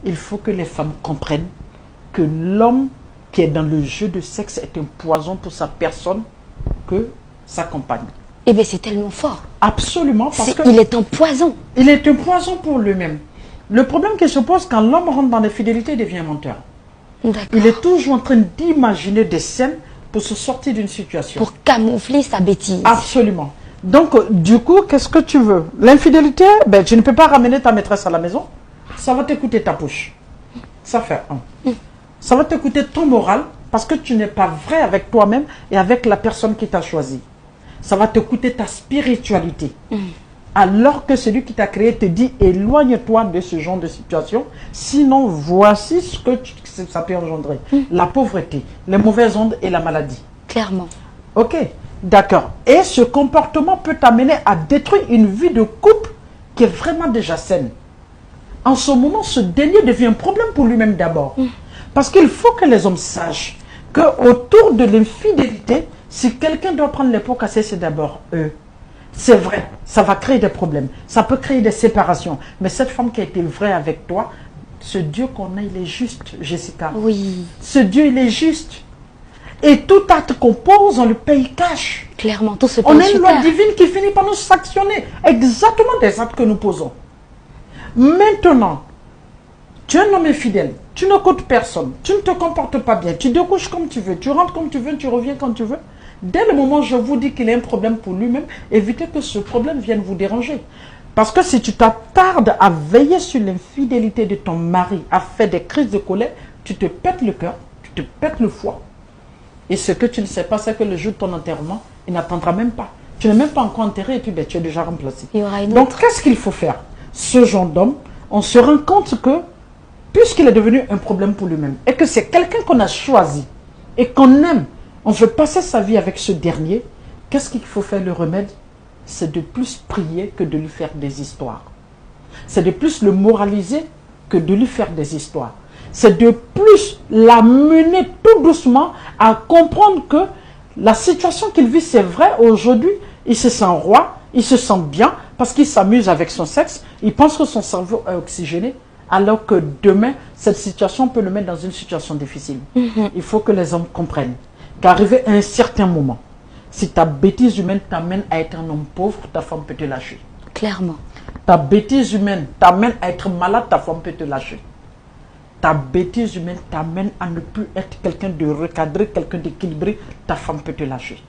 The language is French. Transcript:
il faut que les femmes comprennent que l'homme qui est dans le jeu de sexe est un poison pour sa personne que sa compagne. Eh bien, c'est tellement fort. Absolument, parce que il est un poison. Il est un poison pour lui-même. Le problème qui se pose quand l'homme rentre dans les fidélités, il devient menteur. Il est toujours en train d'imaginer des scènes pour se sortir d'une situation. Pour camoufler sa bêtise. Absolument. Donc, du coup, qu'est-ce que tu veux? L'infidélité, ben, tu ne peux pas ramener ta maîtresse à la maison. Ça va t'écouter ta poche. Ça fait un. Ça va t'écouter ton moral parce que tu n'es pas vrai avec toi-même et avec la personne qui t'a choisi. Ça va te coûter ta spiritualité. Alors que celui qui t'a créé te dit éloigne-toi de ce genre de situation, sinon voici ce que ça peut engendrer. La pauvreté, les mauvaises ondes et la maladie. Clairement. Ok, d'accord. Et ce comportement peut t'amener à détruire une vie de couple qui est vraiment déjà saine. En ce moment, ce dernier devient un problème pour lui-même d'abord. Parce qu'il faut que les hommes sachent qu'autour de l'infidélité, si quelqu'un doit prendre les pots cassés, c'est d'abord eux. C'est vrai, ça va créer des problèmes. Ça peut créer des séparations. Mais cette femme qui a été vraie avec toi, ce Dieu qu'on a, il est juste, Jessica. Oui. Ce Dieu, il est juste. Et tout acte qu'on pose, on le paye cash. Clairement, tout se paye. On a une loi divine qui finit par nous sanctionner exactement des actes que nous posons. Maintenant, tu es un homme infidèle, tu n'écoutes personne, tu ne te comportes pas bien, tu découches comme tu veux, tu rentres comme tu veux, tu reviens quand tu veux. Dès le moment où je vous dis qu'il a un problème pour lui-même, évitez que ce problème vienne vous déranger. Parce que si tu t'attardes à veiller sur l'infidélité de ton mari, à faire des crises de colère, tu te pètes le cœur, tu te pètes le foie. Et ce que tu ne sais pas, c'est que le jour de ton enterrement, il n'attendra même pas. Tu n'es même pas encore enterré et puis ben, tu es déjà remplacé. Donc qu'est-ce qu'il faut faire? Ce genre d'homme, on se rend compte que, puisqu'il est devenu un problème pour lui-même, et que c'est quelqu'un qu'on a choisi, et qu'on aime, on veut passer sa vie avec ce dernier, qu'est-ce qu'il faut faire le remède? C'est de plus prier que de lui faire des histoires. C'est de plus le moraliser que de lui faire des histoires. C'est de plus l'amener tout doucement à comprendre que la situation qu'il vit, c'est vrai, aujourd'hui, il se sent roi, il se sent bien, parce qu'il s'amuse avec son sexe, il pense que son cerveau est oxygéné, alors que demain, cette situation peut le mettre dans une situation difficile. Il faut que les hommes comprennent qu'arrivé à un certain moment, si ta bêtise humaine t'amène à être un homme pauvre, ta femme peut te lâcher. Clairement. Ta bêtise humaine t'amène à être malade, ta femme peut te lâcher. Ta bêtise humaine t'amène à ne plus être quelqu'un de recadré, quelqu'un d'équilibré, ta femme peut te lâcher.